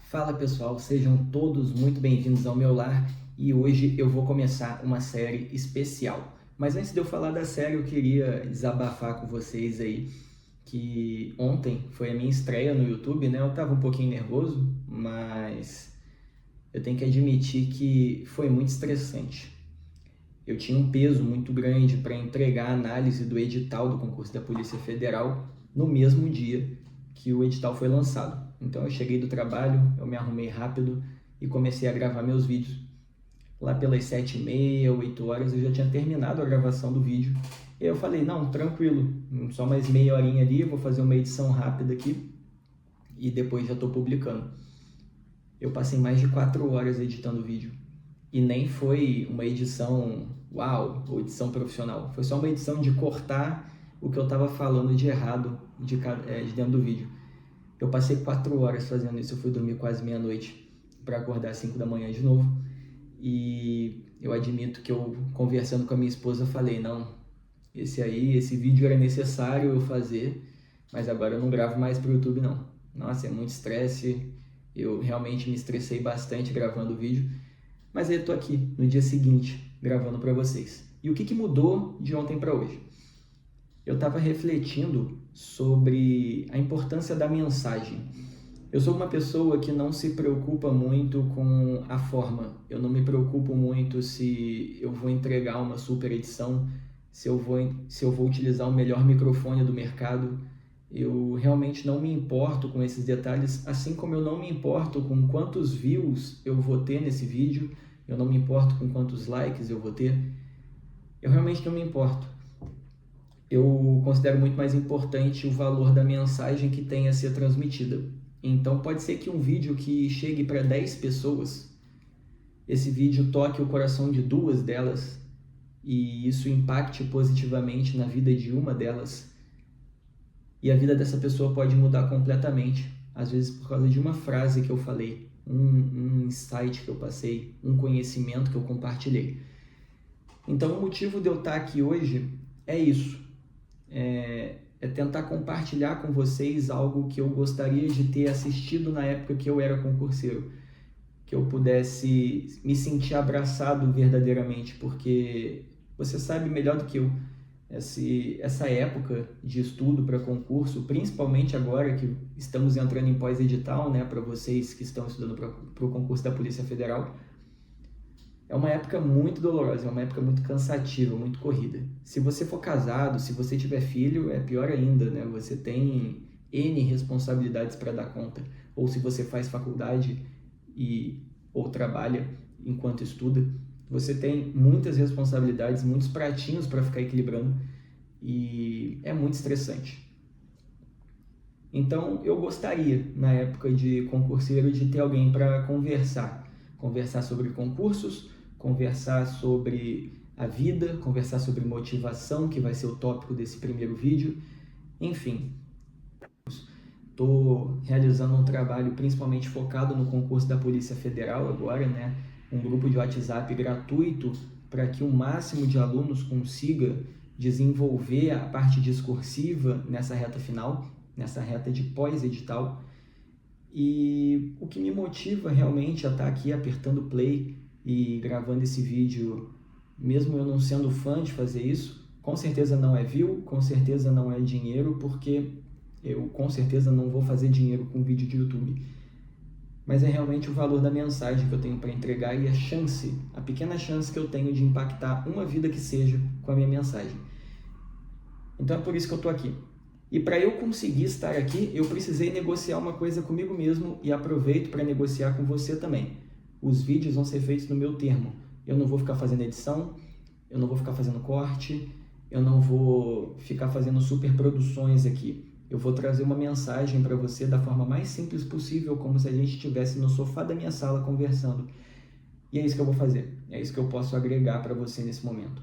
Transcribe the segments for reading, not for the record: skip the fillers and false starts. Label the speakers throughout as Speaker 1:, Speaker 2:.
Speaker 1: Fala pessoal, sejam todos muito bem-vindos ao meu lar e hoje eu vou começar uma série especial. Mas antes de eu falar da série, eu queria desabafar com vocês aí que ontem foi a minha estreia no YouTube, né? Eu tava um pouquinho nervoso, mas eu tenho que admitir que foi muito estressante. Eu tinha um peso muito grande para entregar a análise do edital do concurso da Polícia Federal no mesmo dia que o edital foi lançado. Então eu cheguei do trabalho, eu me arrumei rápido e comecei a gravar meus vídeos. Lá pelas 7h30, 8 horas eu já tinha terminado a gravação do vídeo. E eu falei, não, tranquilo, só mais meia horinha ali, eu vou fazer uma edição rápida aqui e depois já estou publicando. Eu passei mais de 4 horas editando o vídeo. E nem foi uma edição, uau, ou edição profissional. Foi só uma edição de cortar o que eu estava falando de errado de dentro do vídeo. Eu passei 4 horas fazendo isso, eu fui dormir quase meia-noite para acordar às 5 da manhã de novo. E eu admito que eu, conversando com a minha esposa, falei, não, esse vídeo era necessário eu fazer, mas agora eu não gravo mais para o YouTube não. Nossa, é muito estresse, eu realmente me estressei bastante gravando o vídeo. Mas aí eu tô aqui no dia seguinte gravando para vocês. E o que mudou de ontem para hoje? Eu estava refletindo sobre a importância da mensagem. Eu sou uma pessoa que não se preocupa muito com a forma. Eu não me preocupo muito se eu vou entregar uma super edição, se eu vou utilizar o melhor microfone do mercado. Eu realmente não me importo com esses detalhes, assim como eu não me importo com quantos views eu vou ter nesse vídeo, eu não me importo com quantos likes eu vou ter, eu realmente não me importo. Eu considero muito mais importante o valor da mensagem que tem a ser transmitida. Então pode ser que um vídeo que chegue para 10 pessoas, esse vídeo toque o coração de 2 delas e isso impacte positivamente na vida de uma delas. E a vida dessa pessoa pode mudar completamente, às vezes por causa de uma frase que eu falei, um insight que eu passei, um conhecimento que eu compartilhei. Então o motivo de eu estar aqui hoje é isso, é tentar compartilhar com vocês algo que eu gostaria de ter assistido na época que eu era concurseiro, que eu pudesse me sentir abraçado verdadeiramente, porque você sabe melhor do que eu, essa época de estudo para concurso, principalmente agora que estamos entrando em pós-edital, né, para vocês que estão estudando para o concurso da Polícia Federal, é uma época muito dolorosa, é uma época muito cansativa, muito corrida. Se você for casado, se você tiver filho, é pior ainda, né? Você tem N responsabilidades para dar conta. Ou se você faz faculdade ou trabalha enquanto estuda, você tem muitas responsabilidades, muitos pratinhos para ficar equilibrando e é muito estressante. Então, eu gostaria, na época de concurseiro, de ter alguém para conversar sobre concursos, conversar sobre a vida, conversar sobre motivação, que vai ser o tópico desse primeiro vídeo. Enfim, estou realizando um trabalho principalmente focado no concurso da Polícia Federal agora, né? Um grupo de WhatsApp gratuito para que o máximo de alunos consiga desenvolver a parte discursiva nessa reta final, nessa reta de pós-edital. E o que me motiva realmente a estar aqui apertando play e gravando esse vídeo, mesmo eu não sendo fã de fazer isso, com certeza não é view, com certeza não é dinheiro, porque eu com certeza não vou fazer dinheiro com vídeo de YouTube. Mas é realmente o valor da mensagem que eu tenho para entregar e a pequena chance que eu tenho de impactar uma vida que seja com a minha mensagem. Então é por isso que eu estou aqui. E para eu conseguir estar aqui, eu precisei negociar uma coisa comigo mesmo e aproveito para negociar com você também. Os vídeos vão ser feitos no meu termo. Eu não vou ficar fazendo edição, eu não vou ficar fazendo corte, eu não vou ficar fazendo super produções aqui. Eu vou trazer uma mensagem para você da forma mais simples possível, como se a gente estivesse no sofá da minha sala conversando. E é isso que eu vou fazer, é isso que eu posso agregar para você nesse momento.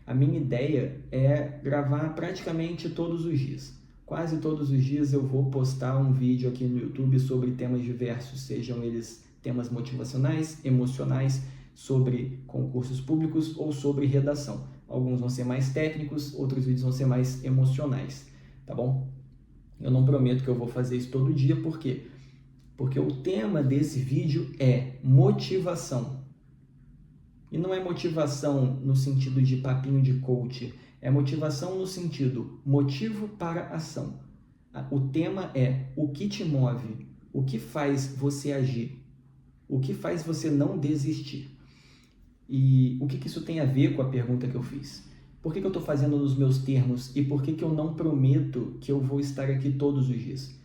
Speaker 1: A minha ideia é gravar praticamente todos os dias. Quase todos os dias eu vou postar um vídeo aqui no YouTube sobre temas diversos, sejam eles temas motivacionais, emocionais, sobre concursos públicos ou sobre redação. Alguns vão ser mais técnicos, outros vídeos vão ser mais emocionais, tá bom? Eu não prometo que eu vou fazer isso todo dia, por quê? porque o tema desse vídeo é motivação. E não é motivação no sentido de papinho de coach, é motivação no sentido motivo para ação. O tema é o que te move, o que faz você agir, o que faz você não desistir. E o que isso tem a ver com a pergunta que eu fiz? Por que eu estou fazendo nos meus termos e por que eu não prometo que eu vou estar aqui todos os dias?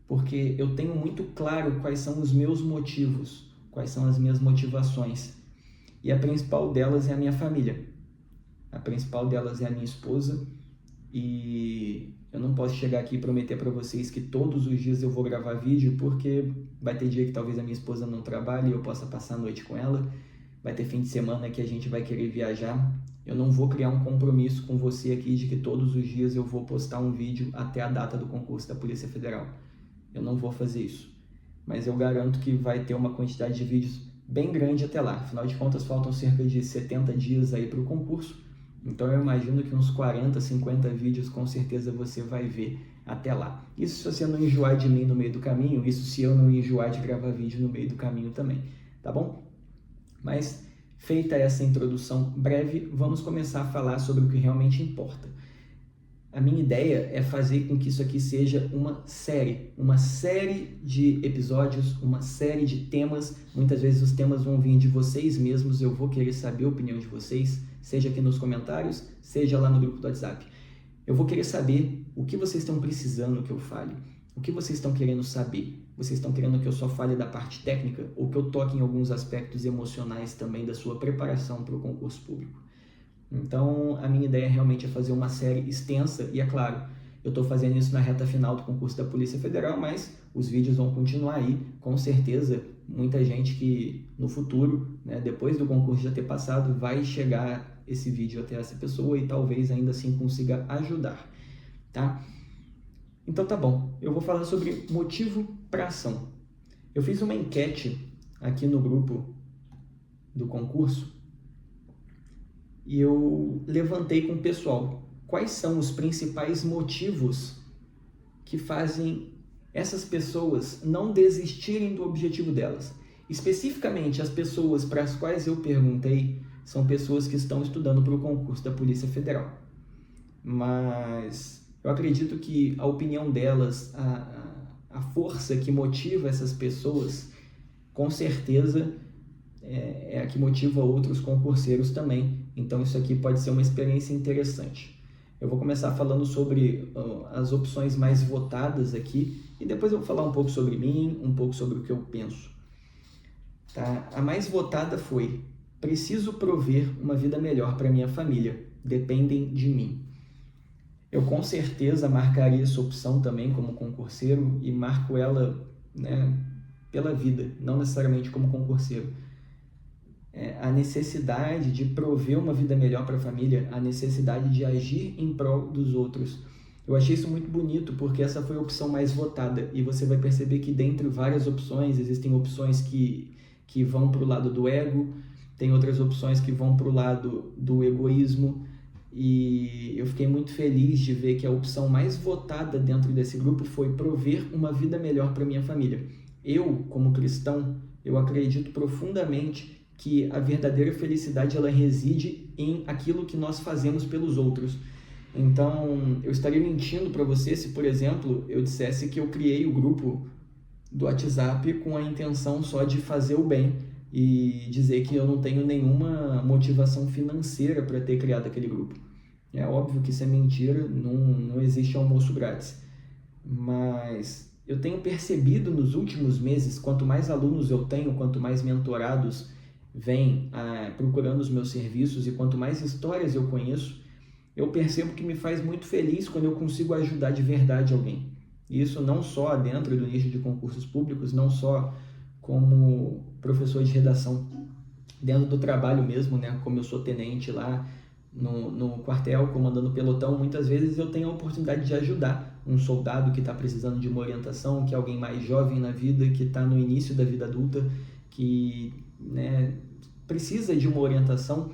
Speaker 1: Porque eu tenho muito claro quais são os meus motivos, quais são as minhas motivações. E a principal delas é a minha família. A principal delas é a minha esposa. E eu não posso chegar aqui e prometer para vocês que todos os dias eu vou gravar vídeo, porque vai ter dia que talvez a minha esposa não trabalhe e eu possa passar a noite com ela. Vai ter fim de semana que a gente vai querer viajar. Eu não vou criar um compromisso com você aqui de que todos os dias eu vou postar um vídeo até a data do concurso da Polícia Federal. Eu não vou fazer isso. Mas eu garanto que vai ter uma quantidade de vídeos bem grande até lá. Afinal de contas, faltam cerca de 70 dias aí para o concurso. Então eu imagino que uns 40, 50 vídeos com certeza você vai ver até lá. Isso se você não enjoar de mim no meio do caminho, isso se eu não enjoar de gravar vídeo no meio do caminho também, tá bom? Mas feita essa introdução breve, vamos começar a falar sobre o que realmente importa. A minha ideia é fazer com que isso aqui seja uma série de episódios, uma série de temas. Muitas vezes os temas vão vir de vocês mesmos, eu vou querer saber a opinião de vocês, seja aqui nos comentários, seja lá no grupo do WhatsApp. Eu vou querer saber o que vocês estão precisando que eu fale, o que vocês estão querendo saber. Vocês estão querendo que eu só fale da parte técnica ou que eu toque em alguns aspectos emocionais também da sua preparação para o concurso público? Então, a minha ideia realmente é fazer uma série extensa e, é claro, eu estou fazendo isso na reta final do concurso da Polícia Federal, mas os vídeos vão continuar aí, com certeza. Muita gente que no futuro, né, depois do concurso já ter passado, vai chegar esse vídeo até essa pessoa e talvez ainda assim consiga ajudar, tá? Então tá bom, eu vou falar sobre motivo para ação. Eu fiz uma enquete aqui no grupo do concurso e eu levantei com o pessoal quais são os principais motivos que fazem essas pessoas não desistirem do objetivo delas. Especificamente, as pessoas para as quais eu perguntei são pessoas que estão estudando para o concurso da Polícia Federal. Mas eu acredito que a opinião delas, a força que motiva essas pessoas, com certeza é a que motiva outros concurseiros também. Então isso aqui pode ser uma experiência interessante. Eu vou começar falando sobre as opções mais votadas aqui e depois eu vou falar um pouco sobre mim, um pouco sobre o que eu penso. Tá? A mais votada foi: preciso prover uma vida melhor para minha família, dependem de mim. Eu com certeza marcaria essa opção também como concurseiro e marco ela, né, pela vida, não necessariamente como concurseiro. A necessidade de prover uma vida melhor para a família, a necessidade de agir em prol dos outros. Eu achei isso muito bonito porque essa foi a opção mais votada e você vai perceber que dentre várias opções existem opções que vão para o lado do ego, tem outras opções que vão para o lado do egoísmo. E eu fiquei muito feliz de ver que a opção mais votada dentro desse grupo foi prover uma vida melhor para minha família. Eu, como cristão, eu acredito profundamente que a verdadeira felicidade ela reside em aquilo que nós fazemos pelos outros. Então, eu estaria mentindo para você se, por exemplo, eu dissesse que eu criei o grupo do WhatsApp com a intenção só de fazer o bem e dizer que eu não tenho nenhuma motivação financeira para ter criado aquele grupo. É óbvio que isso é mentira, não existe almoço grátis. Mas eu tenho percebido nos últimos meses, quanto mais alunos eu tenho, quanto mais mentorados vêm procurando os meus serviços e quanto mais histórias eu conheço, eu percebo que me faz muito feliz quando eu consigo ajudar de verdade alguém. E isso não só dentro do nicho de concursos públicos, não só como professor de redação, dentro do trabalho mesmo, né? Como eu sou tenente lá no quartel, comandando pelotão, muitas vezes eu tenho a oportunidade de ajudar um soldado que está precisando de uma orientação, que é alguém mais jovem na vida, que está no início da vida adulta, que, né, precisa de uma orientação.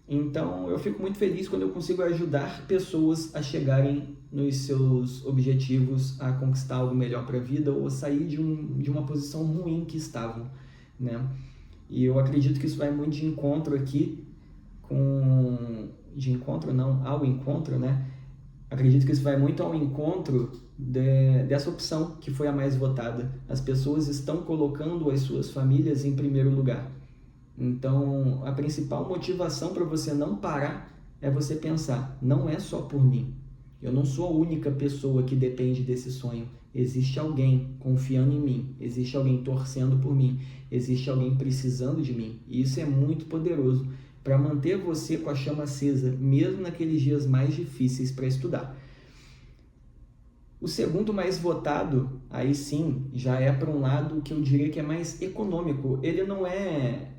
Speaker 1: Então eu fico muito feliz quando eu consigo ajudar pessoas a chegarem nos seus objetivos a conquistar algo melhor para a vida ou a sair de uma posição ruim que estavam, né? E eu acredito que isso vai muito de encontro aqui ao encontro, né? Acredito que isso vai muito ao encontro dessa opção que foi a mais votada. As pessoas estão colocando as suas famílias em primeiro lugar. Então, a principal motivação para você não parar é você pensar, não é só por mim. Eu não sou a única pessoa que depende desse sonho. Existe alguém confiando em mim, existe alguém torcendo por mim, existe alguém precisando de mim. E isso é muito poderoso para manter você com a chama acesa, mesmo naqueles dias mais difíceis para estudar. O segundo mais votado, aí sim, já é para um lado que eu diria que é mais econômico. Ele não é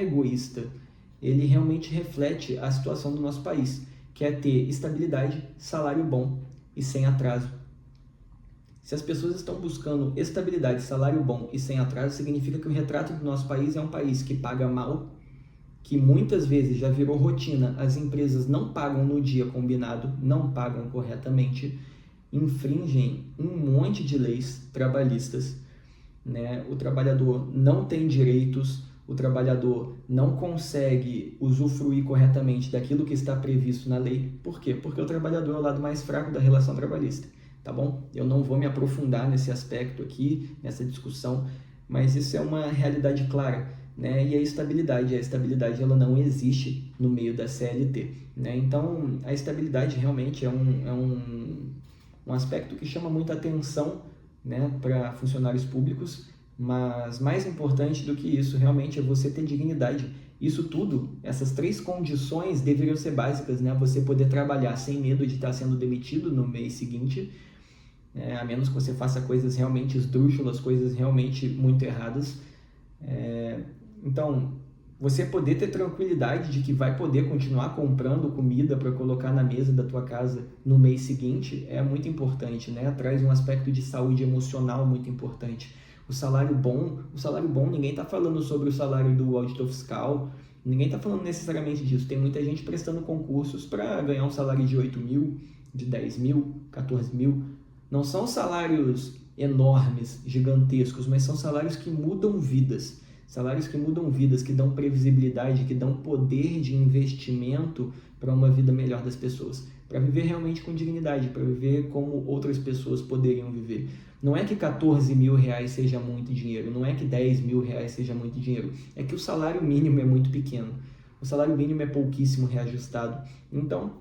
Speaker 1: egoísta, ele realmente reflete a situação do nosso país, que é ter estabilidade, salário bom e sem atraso. Se as pessoas estão buscando estabilidade, salário bom e sem atraso, significa que o retrato do nosso país é um país que paga mal, que muitas vezes já virou rotina, as empresas não pagam no dia combinado, não pagam corretamente, infringem um monte de leis trabalhistas, né? O trabalhador não tem direitos, o trabalhador não consegue usufruir corretamente daquilo que está previsto na lei. Por quê? Porque o trabalhador é o lado mais fraco da relação trabalhista, tá bom? Eu não vou me aprofundar nesse aspecto aqui, nessa discussão, mas isso é uma realidade clara, né? E a estabilidade ela não existe no meio da CLT, né? Então, a estabilidade realmente é um aspecto que chama muita atenção, né, para funcionários públicos, mas mais importante do que isso realmente é você ter dignidade. Isso tudo, essas três condições deveriam ser básicas, né? Você poder trabalhar sem medo de estar sendo demitido no mês seguinte, a menos que você faça coisas realmente esdrúxulas, coisas realmente muito erradas. Então, você poder ter tranquilidade de que vai poder continuar comprando comida para colocar na mesa da tua casa no mês seguinte é muito importante, né? Traz um aspecto de saúde emocional muito importante. O salário bom, ninguém está falando sobre o salário do auditor fiscal, ninguém está falando necessariamente disso. Tem muita gente prestando concursos para ganhar um salário de 8 mil, de 10 mil, 14 mil. Não são salários enormes, gigantescos, mas são salários que mudam vidas. Salários que mudam vidas, que dão previsibilidade, que dão poder de investimento para uma vida melhor das pessoas. Para viver realmente com dignidade, para viver como outras pessoas poderiam viver. Não é que 14 mil reais seja muito dinheiro, não é que 10 mil reais seja muito dinheiro. É que o salário mínimo é muito pequeno. O salário mínimo é pouquíssimo reajustado. Então,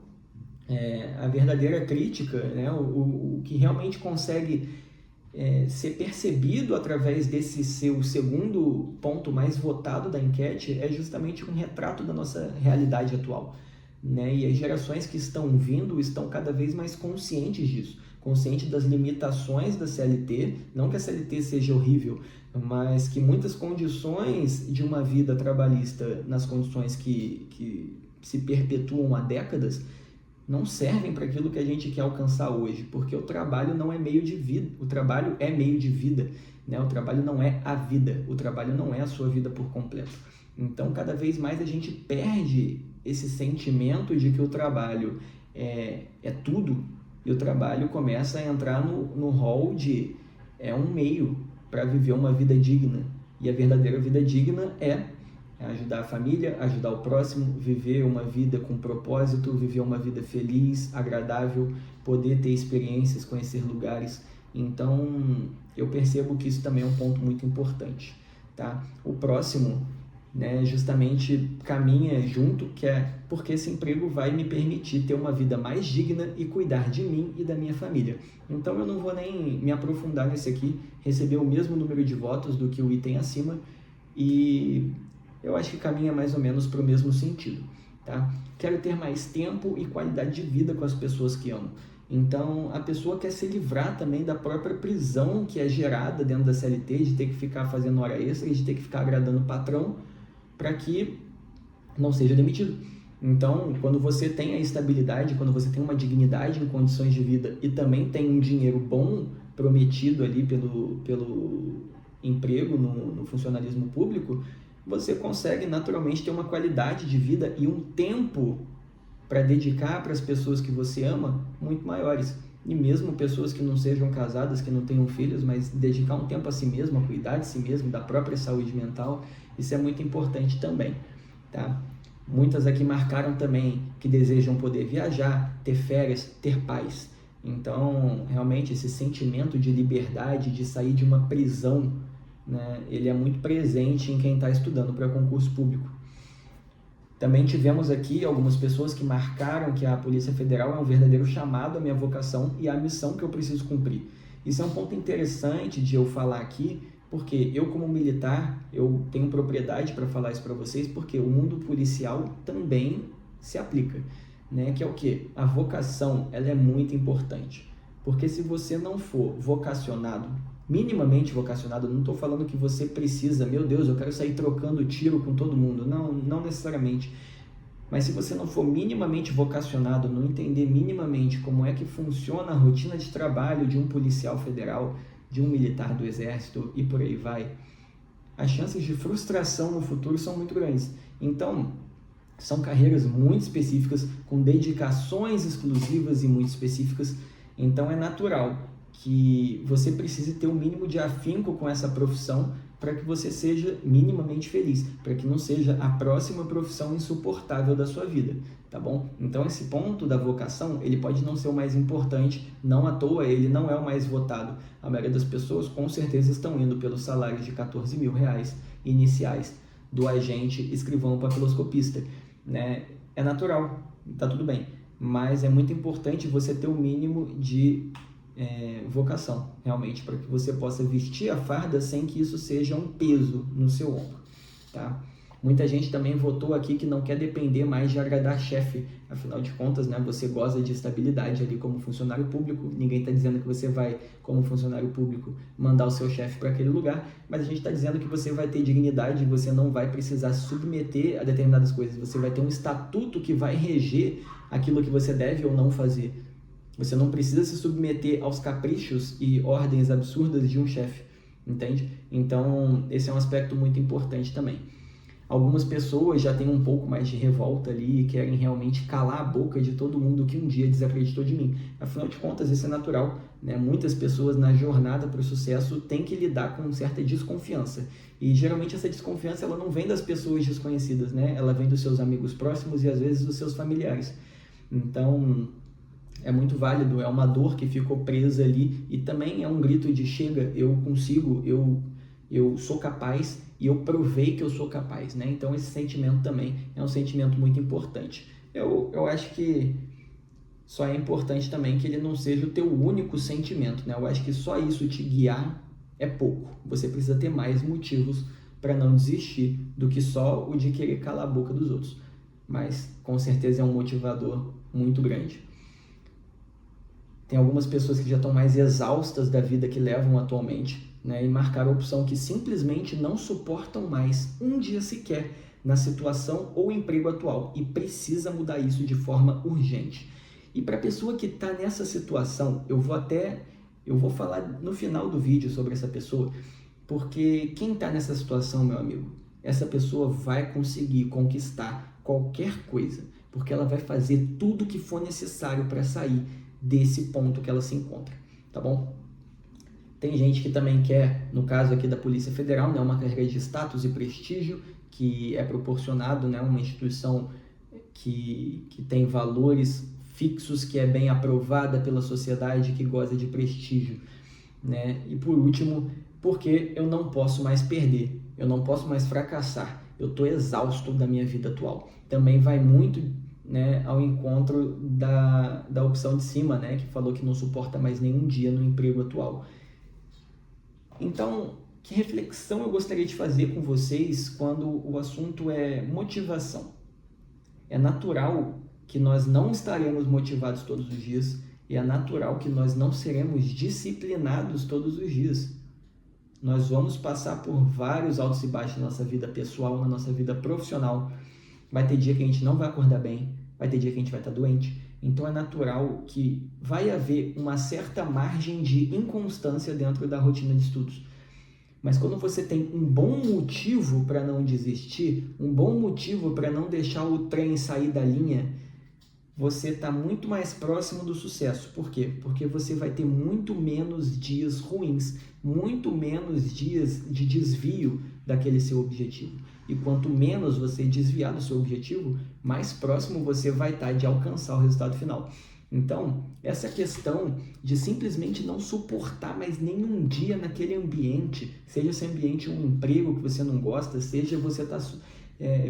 Speaker 1: a verdadeira crítica, né, o que realmente consegue ser percebido através desse seu segundo ponto mais votado da enquete é justamente um retrato da nossa realidade atual, né? E as gerações que estão vindo estão cada vez mais conscientes disso, conscientes das limitações da CLT, não que a CLT seja horrível, mas que muitas condições de uma vida trabalhista, nas condições que se perpetuam há décadas, não servem para aquilo que a gente quer alcançar hoje, porque o trabalho não é meio de vida, o trabalho é meio de vida, né? O trabalho não é a vida, o trabalho não é a sua vida por completo. Então, cada vez mais a gente perde esse sentimento de que o trabalho é tudo, e o trabalho começa a entrar no rol de um meio para viver uma vida digna, e a verdadeira vida digna é ajudar a família, ajudar o próximo, viver uma vida com propósito, viver uma vida feliz, agradável, poder ter experiências, conhecer lugares. Então, eu percebo que isso também é um ponto muito importante, tá? O próximo, né, justamente caminha junto, que é porque esse emprego vai me permitir ter uma vida mais digna e cuidar de mim e da minha família. Então, eu não vou nem me aprofundar nesse aqui, receber o mesmo número de votos do que o item acima, e eu acho que caminha mais ou menos para o mesmo sentido, tá? Quero ter mais tempo e qualidade de vida com as pessoas que amo. Então, a pessoa quer se livrar também da própria prisão que é gerada dentro da CLT, de ter que ficar fazendo hora extra, de ter que ficar agradando o patrão, para que não seja demitido. Então, quando você tem a estabilidade, quando você tem uma dignidade em condições de vida e também tem um dinheiro bom prometido ali pelo emprego no funcionalismo público, você consegue naturalmente ter uma qualidade de vida e um tempo para dedicar para as pessoas que você ama muito maiores. e mesmo pessoas que não sejam casadas, que não tenham filhos, mas dedicar um tempo a si mesmo, a cuidar de si mesmo, da própria saúde mental, isso é muito importante também, tá? Muitas aqui marcaram também que desejam poder viajar, ter férias, ter paz. Então, realmente, esse sentimento de liberdade, de sair de uma prisão, né, ele é muito presente em quem está estudando para concurso público. Também tivemos aqui algumas pessoas que marcaram que a Polícia Federal é um verdadeiro chamado à minha vocação e à missão que eu preciso cumprir. Isso é um ponto interessante de eu falar aqui, porque eu, como militar, eu tenho propriedade para falar isso para vocês, porque o mundo policial também se aplica, né? Que é o quê? A vocação, ela é muito importante, porque se você não for vocacionado, minimamente vocacionado, não estou falando que você precisa, meu Deus, eu quero sair trocando tiro com todo mundo, não necessariamente, mas se você não for minimamente vocacionado, não entender minimamente como é que funciona a rotina de trabalho de um policial federal, de um militar do exército e por aí vai, as chances de frustração no futuro são muito grandes. Então, são carreiras muito específicas, com dedicações exclusivas e muito específicas, então é natural que você precise ter um mínimo de afinco com essa profissão para que você seja minimamente feliz, para que não seja a próxima profissão insuportável da sua vida, tá bom? Então esse ponto da vocação, ele pode não ser o mais importante, não à toa ele não é o mais votado. A maioria das pessoas com certeza estão indo pelos salários de R$14 mil iniciais do agente escrivão papiloscopista, né? É natural, tá tudo bem, mas é muito importante você ter o mínimo de vocação, realmente, para que você possa vestir a farda sem que isso seja um peso no seu ombro, tá? Muita gente também votou aqui que não quer depender mais de agradar chefe, afinal de contas, né, você goza de estabilidade ali como funcionário público, ninguém está dizendo que você vai, como funcionário público, mandar o seu chefe para aquele lugar, mas a gente está dizendo que você vai ter dignidade, você não vai precisar se submeter a determinadas coisas, você vai ter um estatuto que vai reger aquilo que você deve ou não fazer. Você não precisa se submeter aos caprichos e ordens absurdas de um chefe, entende? Então, esse é um aspecto muito importante também. Algumas pessoas já têm um pouco mais de revolta ali e querem realmente calar a boca de todo mundo que um dia desacreditou de mim. Afinal de contas, isso é natural, né? Muitas pessoas na jornada para o sucesso têm que lidar com certa desconfiança. E geralmente essa desconfiança ela não vem das pessoas desconhecidas, né? Ela vem dos seus amigos próximos e às vezes dos seus familiares. Então, é muito válido, é uma dor que ficou presa ali e também é um grito de chega, eu consigo, eu sou capaz e eu provei que eu sou capaz, né? Então esse sentimento também é um sentimento muito importante. Eu acho que só é importante também que ele não seja o teu único sentimento, né? Eu acho que só isso te guiar é pouco. Você precisa ter mais motivos para não desistir do que só o de querer calar a boca dos outros. Mas com certeza é um motivador muito grande. Tem algumas pessoas que já estão mais exaustas da vida que levam atualmente, né, e marcaram a opção que simplesmente não suportam mais um dia sequer na situação ou emprego atual e precisa mudar isso de forma urgente. E para a pessoa que está nessa situação, eu vou falar no final do vídeo sobre essa pessoa, porque quem está nessa situação, meu amigo, essa pessoa vai conseguir conquistar qualquer coisa, porque ela vai fazer tudo o que for necessário para sair desse ponto que ela se encontra, tá bom? Tem gente que também quer, no caso aqui da Polícia Federal, né, uma carreira de status e prestígio que é proporcionado, né, uma instituição que tem valores fixos, que é bem aprovada pela sociedade, que goza de prestígio, né? E por último, porque eu não posso mais perder, eu não posso mais fracassar, eu estou exausto da minha vida atual. Também vai muito, né, ao encontro da opção de cima, né, que falou que não suporta mais nenhum dia no emprego atual. Então, que reflexão eu gostaria de fazer com vocês quando o assunto é motivação? É natural que nós não estaremos motivados todos os dias e é natural que nós não seremos disciplinados todos os dias. Nós vamos passar por vários altos e baixos na nossa vida pessoal, na nossa vida profissional. Vai ter dia que a gente não vai acordar bem, vai ter dia que a gente vai estar doente. Então é natural que vai haver uma certa margem de inconstância dentro da rotina de estudos. Mas quando você tem um bom motivo para não desistir, um bom motivo para não deixar o trem sair da linha, você está muito mais próximo do sucesso. Por quê? Porque você vai ter muito menos dias ruins, muito menos dias de desvio daquele seu objetivo. E quanto menos você desviar do seu objetivo, mais próximo você vai estar de alcançar o resultado final. Então, essa questão de simplesmente não suportar mais nenhum dia naquele ambiente, seja esse ambiente um emprego que você não gosta, seja você está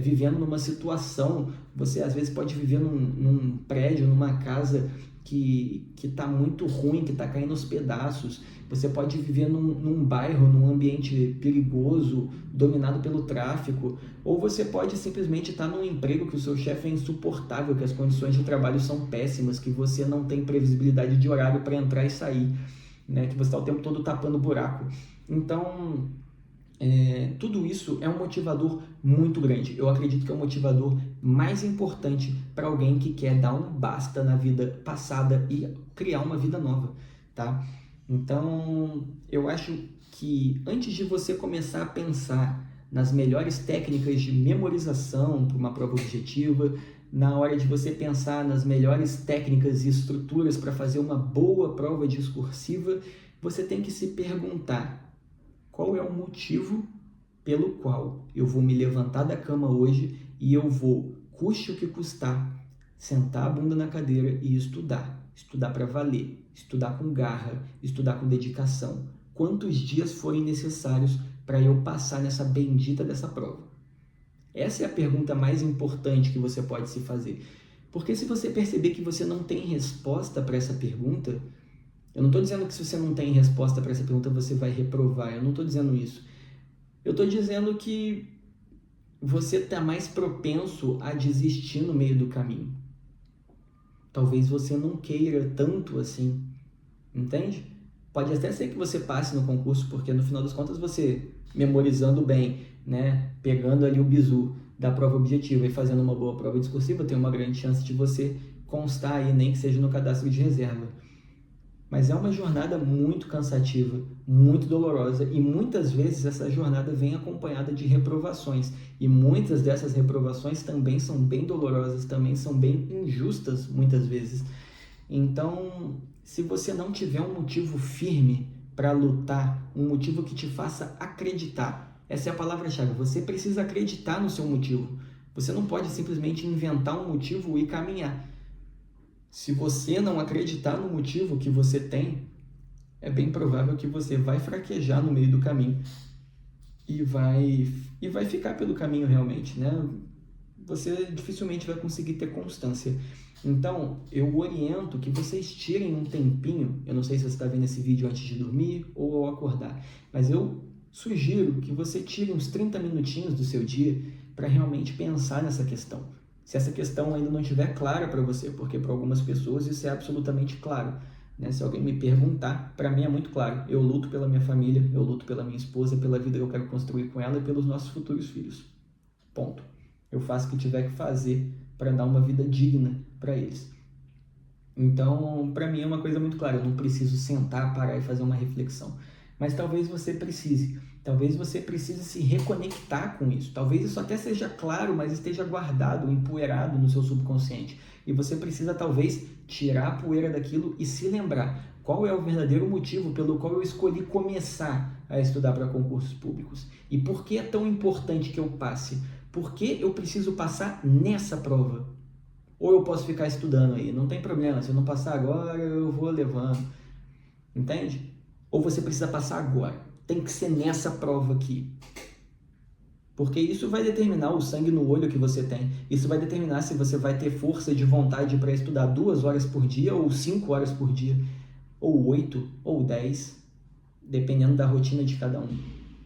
Speaker 1: vivendo numa situação, você às vezes pode viver num prédio, numa casa que está muito ruim, que está caindo aos pedaços, você pode viver num bairro, num ambiente perigoso, dominado pelo tráfico, ou você pode simplesmente estar num emprego que o seu chefe é insuportável, que as condições de trabalho são péssimas, que você não tem previsibilidade de horário para entrar e sair, né? Que você está o tempo todo tapando buraco. Então, tudo isso é um motivador muito grande. Eu acredito que é o motivador mais importante para alguém que quer dar um basta na vida passada e criar uma vida nova, tá? Então, eu acho que antes de você começar a pensar nas melhores técnicas de memorização para uma prova objetiva, na hora de você pensar nas melhores técnicas e estruturas para fazer uma boa prova discursiva, você tem que se perguntar: qual é o motivo pelo qual eu vou me levantar da cama hoje e eu vou, custe o que custar, sentar a bunda na cadeira e estudar. Estudar para valer, estudar com garra, estudar com dedicação. Quantos dias forem necessários para eu passar nessa bendita dessa prova? Essa é a pergunta mais importante que você pode se fazer. Porque se você perceber que você não tem resposta para essa pergunta, eu não estou dizendo que se você não tem resposta para essa pergunta você vai reprovar, eu não estou dizendo isso. Eu estou dizendo que você está mais propenso a desistir no meio do caminho. Talvez você não queira tanto assim, entende? Pode até ser que você passe no concurso, porque no final das contas você, memorizando bem, né, pegando ali o bizu da prova objetiva e fazendo uma boa prova discursiva, tem uma grande chance de você constar aí, nem que seja no cadastro de reserva. Mas é uma jornada muito cansativa, muito dolorosa, e muitas vezes essa jornada vem acompanhada de reprovações. E muitas dessas reprovações também são bem dolorosas, também são bem injustas muitas vezes. Então, se você não tiver um motivo firme para lutar, um motivo que te faça acreditar, essa é a palavra-chave, você precisa acreditar no seu motivo. Você não pode simplesmente inventar um motivo e caminhar. Se você não acreditar no motivo que você tem, é bem provável que você vai fraquejar no meio do caminho e vai ficar pelo caminho realmente, né? Você dificilmente vai conseguir ter constância. Então, eu oriento que vocês tirem um tempinho, eu não sei se você está vendo esse vídeo antes de dormir ou ao acordar, mas eu sugiro que você tire uns 30 minutinhos do seu dia para realmente pensar nessa questão. Se essa questão ainda não estiver clara para você, porque para algumas pessoas isso é absolutamente claro, né? Se alguém me perguntar, para mim é muito claro. Eu luto pela minha família, eu luto pela minha esposa, pela vida que eu quero construir com ela e pelos nossos futuros filhos. Ponto. Eu faço o que tiver que fazer para dar uma vida digna para eles. Então, para mim é uma coisa muito clara. Eu não preciso sentar, parar e fazer uma reflexão. Mas talvez você precise. Talvez você precise se reconectar com isso. Talvez isso até seja claro, mas esteja guardado, empoeirado no seu subconsciente. E você precisa talvez tirar a poeira daquilo e se lembrar qual é o verdadeiro motivo pelo qual eu escolhi começar a estudar para concursos públicos. E por que é tão importante que eu passe? Por que eu preciso passar nessa prova? Ou eu posso ficar estudando aí, não tem problema. Se eu não passar agora, eu vou levando. Entende? Ou você precisa passar agora. Tem que ser nessa prova aqui. Porque isso vai determinar o sangue no olho que você tem. Isso vai determinar se você vai ter força de vontade para estudar 2 horas por dia, ou 5 horas por dia, ou 8, ou 10, dependendo da rotina de cada um.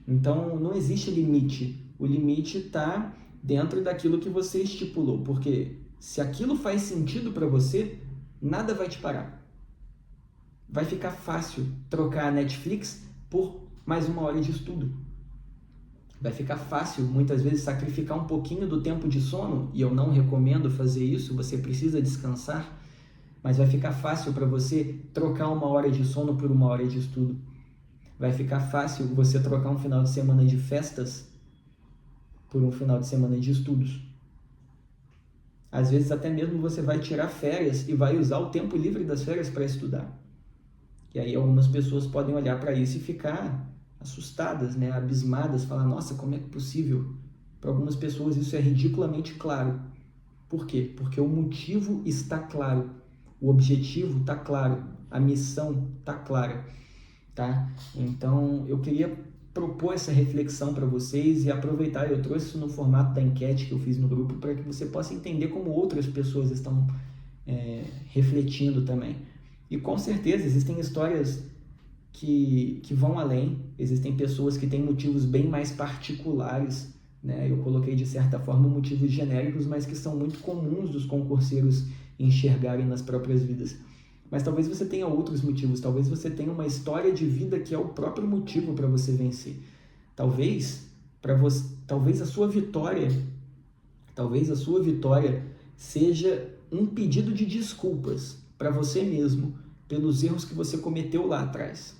Speaker 1: Então, não existe limite. O limite está dentro daquilo que você estipulou. Porque se aquilo faz sentido para você, nada vai te parar. Vai ficar fácil trocar a Netflix por mais 1 hora de estudo. Vai ficar fácil, muitas vezes, sacrificar um pouquinho do tempo de sono, e eu não recomendo fazer isso, você precisa descansar, mas vai ficar fácil para você trocar 1 hora de sono por 1 hora de estudo. Vai ficar fácil você trocar um final de semana de festas por um final de semana de estudos. Às vezes até mesmo você vai tirar férias e vai usar o tempo livre das férias para estudar. E aí algumas pessoas podem olhar para isso e ficar assustadas, né? Abismadas, falar, nossa, como é possível? Para algumas pessoas isso é ridiculamente claro. Por quê? Porque o motivo está claro, o objetivo está claro, a missão está clara, tá? Então eu queria propor essa reflexão para vocês e aproveitar, eu trouxe isso no formato da enquete que eu fiz no grupo para que você possa entender como outras pessoas estão refletindo também. E com certeza existem histórias que vão além, existem pessoas que têm motivos bem mais particulares, né? Eu coloquei de certa forma motivos genéricos, mas que são muito comuns dos concurseiros enxergarem nas próprias vidas. Mas talvez você tenha outros motivos, talvez você tenha uma história de vida que é o próprio motivo para você vencer. Talvez a sua vitória seja um pedido de desculpas para você mesmo pelos erros que você cometeu lá atrás,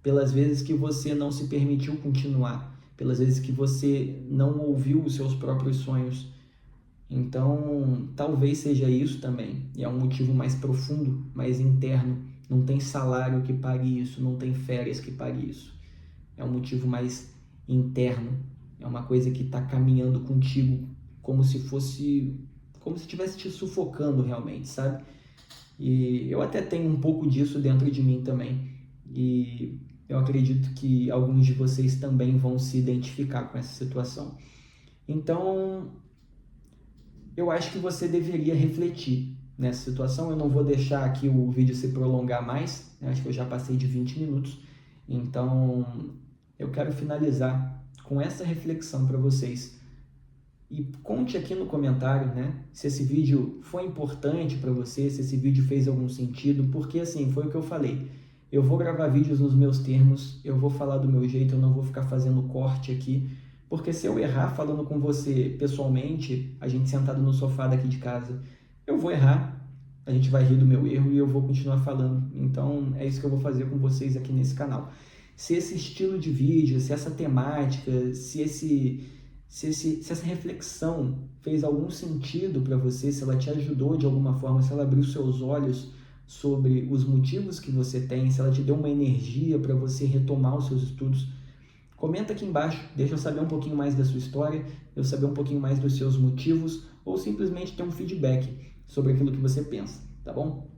Speaker 1: pelas vezes que você não se permitiu continuar, pelas vezes que você não ouviu os seus próprios sonhos. Então, talvez seja isso também. E é um motivo mais profundo, mais interno. Não tem salário que pague isso, não tem férias que pague isso. É um motivo mais interno. É uma coisa que está caminhando contigo como se estivesse te sufocando realmente, sabe? E eu até tenho um pouco disso dentro de mim também. E eu acredito que alguns de vocês também vão se identificar com essa situação. Então, eu acho que você deveria refletir nessa situação. Eu não vou deixar aqui o vídeo se prolongar mais, né? Acho que eu já passei de 20 minutos. Então, eu quero finalizar com essa reflexão para vocês. E conte aqui no comentário, né, se esse vídeo foi importante para você, se esse vídeo fez algum sentido, porque assim, foi o que eu falei. Eu vou gravar vídeos nos meus termos, eu vou falar do meu jeito, eu não vou ficar fazendo corte aqui, porque se eu errar falando com você pessoalmente, a gente sentado no sofá daqui de casa, eu vou errar, a gente vai rir do meu erro e eu vou continuar falando. Então, é isso que eu vou fazer com vocês aqui nesse canal. Se esse estilo de vídeo, se essa temática, se essa reflexão fez algum sentido para você, se ela te ajudou de alguma forma, se ela abriu seus olhos sobre os motivos que você tem, se ela te deu uma energia para você retomar os seus estudos, comenta aqui embaixo, deixa eu saber um pouquinho mais da sua história, eu saber um pouquinho mais dos seus motivos, ou simplesmente ter um feedback sobre aquilo que você pensa, tá bom?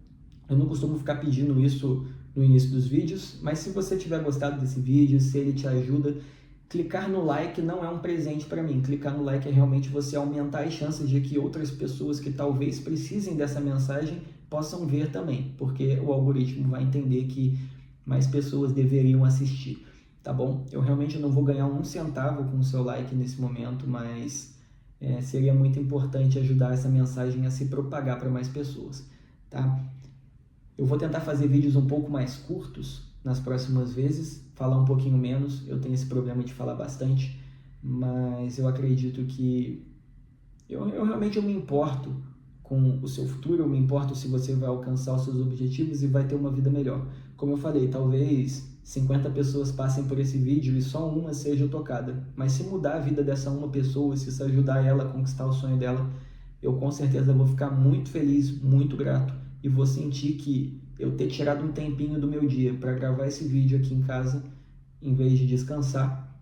Speaker 1: Eu não costumo ficar pedindo isso no início dos vídeos, mas se você tiver gostado desse vídeo, se ele te ajuda, clicar no like não é um presente para mim. Clicar no like é realmente você aumentar as chances de que outras pessoas que talvez precisem dessa mensagem possam ver também, porque o algoritmo vai entender que mais pessoas deveriam assistir, tá bom? Eu realmente não vou ganhar um centavo com o seu like nesse momento, mas seria muito importante ajudar essa mensagem a se propagar para mais pessoas, tá? Eu vou tentar fazer vídeos um pouco mais curtos nas próximas vezes, falar um pouquinho menos. Eu tenho esse problema de falar bastante, mas eu acredito que eu realmente me importo com o seu futuro, eu me importo se você vai alcançar os seus objetivos e vai ter uma vida melhor. Como eu falei, talvez 50 pessoas passem por esse vídeo e só uma seja tocada, mas se mudar a vida dessa uma pessoa, se isso ajudar ela a conquistar o sonho dela, eu com certeza vou ficar muito feliz, muito grato, e vou sentir que eu ter tirado um tempinho do meu dia para gravar esse vídeo aqui em casa, em vez de descansar,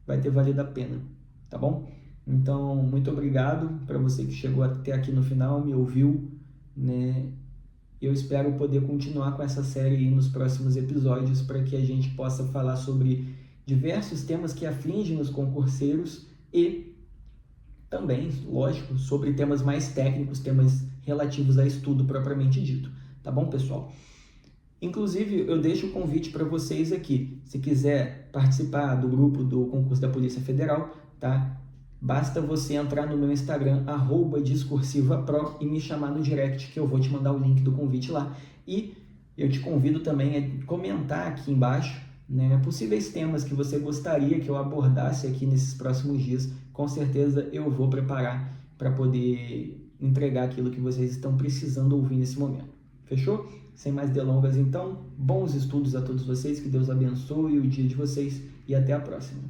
Speaker 1: vai ter valido a pena, tá bom? Então, muito obrigado para você que chegou até aqui no final, me ouviu, né? Eu espero poder continuar com essa série aí nos próximos episódios para que a gente possa falar sobre diversos temas que afligem os concurseiros e também, lógico, sobre temas mais técnicos, temas relativos a estudo propriamente dito. Tá bom, pessoal? Inclusive, eu deixo o convite para vocês aqui. Se quiser participar do grupo do concurso da Polícia Federal, tá? Basta você entrar no meu Instagram, @discursivapro, e me chamar no direct, que eu vou te mandar o link do convite lá. E eu te convido também a comentar aqui embaixo, né, possíveis temas que você gostaria que eu abordasse aqui nesses próximos dias. Com certeza eu vou preparar para poder entregar aquilo que vocês estão precisando ouvir nesse momento. Fechou? Sem mais delongas, então, bons estudos a todos vocês, que Deus abençoe o dia de vocês e até a próxima.